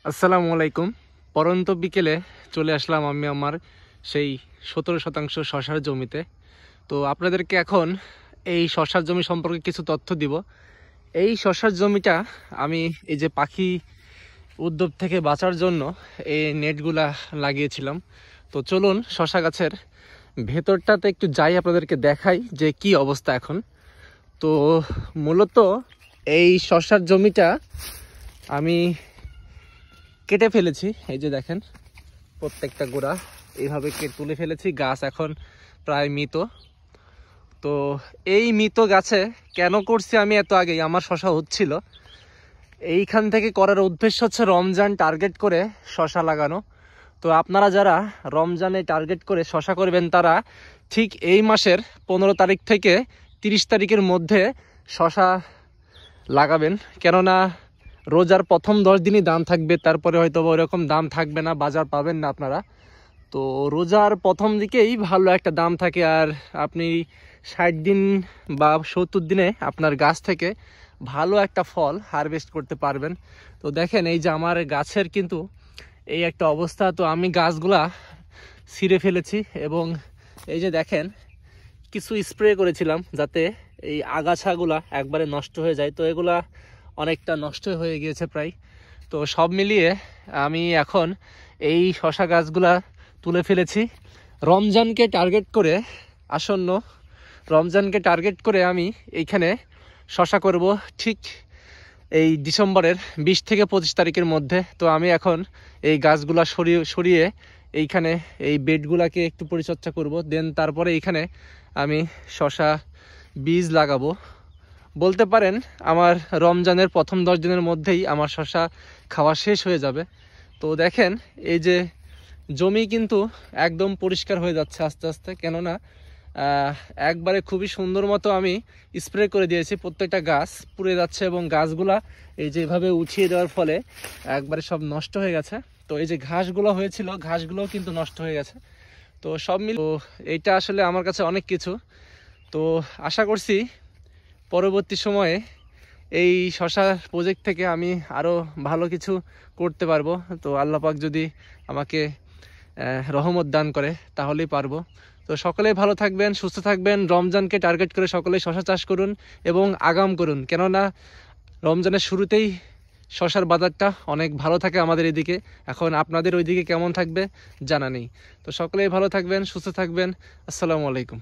আসসালামু আলাইকুম। পরন্ত বিকেলে চলে আসলাম আমি আমার সেই 17% শশার জমিতে। তো আপনাদেরকে এখন এই শশার জমি সম্পর্কে কিছু তথ্য দিব। এই শশার জমিটা আমি এই যে পাখি উদ্যোগ থেকে বাঁচার জন্য এই নেটগুলা লাগিয়েছিলাম। তো চলুন শশা গাছের ভেতরটাতে একটু যাই, আপনাদেরকে দেখাই যে কি অবস্থা এখন। তো মূলত এই শশার জমিটা আমি কেটে ফেলেছি, এই যে দেখেন প্রত্যেকটা গোড়া এইভাবে তুলে ফেলেছি। গাছ এখন প্রায় মৃত। তো এই মৃত গাছে কেন করছি আমি এত আগেই, আমার শশা হচ্ছিল, এইখান থেকে করার উদ্দেশ্য হচ্ছে রমজান টার্গেট করে শশা লাগানো। তো আপনারা যারা রমজানে টার্গেট করে শশা করবেন তারা ঠিক এই মাসের 15 তারিখ থেকে 30 তারিখের মধ্যে শশা লাগাবেন। কেননা রোজার প্রথম 10 দিনই দাম থাকবে, তারপরে হয়তো ওইরকম দাম থাকবে না, বাজার পাবেন না আপনারা। তো রোজার প্রথম দিকেই ভালো একটা দাম থাকে, আর আপনি 60 দিন বা 70 দিনে আপনার গাছ থেকে ভালো একটা ফল হারভেস্ট করতে পারবেন। তো দেখেন এই যে আমার গাছের কিন্তু এই একটা অবস্থা। তো আমি গাছগুলা ছিঁড়ে ফেলেছি এবং এই যে দেখেন কিছু স্প্রে করেছিলাম যাতে এই আগাছাগুলা একবারে নষ্ট হয়ে যায়। তো এগুলা অনেকটা নষ্ট হয়ে গিয়েছে প্রায়। তো সব মিলিয়ে আমি এখন এই শশা গাছগুলা তুলে ফেলেছি রমজানকে টার্গেট করে। আসন্ন রমজানকে টার্গেট করে আমি এইখানে শশা করব ঠিক এই ডিসেম্বরের 20 থেকে 25 তারিখের মধ্যে। তো আমি এখন এই গাছগুলা সরিয়ে এইখানে এই বেডগুলাকে একটু পরিচর্যা করব, দেন তারপরে এইখানে আমি শশা বীজ লাগাবো। বলতে পারেন আমার রমজানের প্রথম 10 দিনের মধ্যেই আমার শশা খাওয়া শেষ হয়ে যাবে। তো দেখেন এই যে জমি কিন্তু একদম পরিষ্কার হয়ে যাচ্ছে আস্তে আস্তে, কেননা একবারে খুবই সুন্দর মতো আমি স্প্রে করে দিয়েছি। প্রত্যেকটা গাছ পুড়ে যাচ্ছে এবং গাছগুলা এই যে এভাবে উঠিয়ে দেওয়ার ফলে একবারে সব নষ্ট হয়ে গেছে। তো এই যে ঘাসগুলো হয়েছিল, ঘাসগুলোও কিন্তু নষ্ট হয়ে গেছে। তো সব মিলে এইটা আসলে আমার কাছে অনেক কিছু। তো আশা করছি পরবর্তী সময়ে এই শশা প্রজেক্ট থেকে আমি আরও ভালো কিছু করতে পারবো। তো আল্লাহ পাক যদি আমাকে রহমত দান করে তাহলেই পারবো। তো সকলেই ভালো থাকবেন, সুস্থ থাকবেন। রমজানকে টার্গেট করে সকলেই শশা চাষ করুন এবং আগাম করুন, কেননা রমজানের শুরুতেই শশার বাজারটা অনেক ভালো থাকে আমাদের এদিকে। এখন আপনাদের ওইদিকে কেমন থাকবে জানা নেই। তো সকলেই ভালো থাকবেন, সুস্থ থাকবেন। আসসালামু আলাইকুম।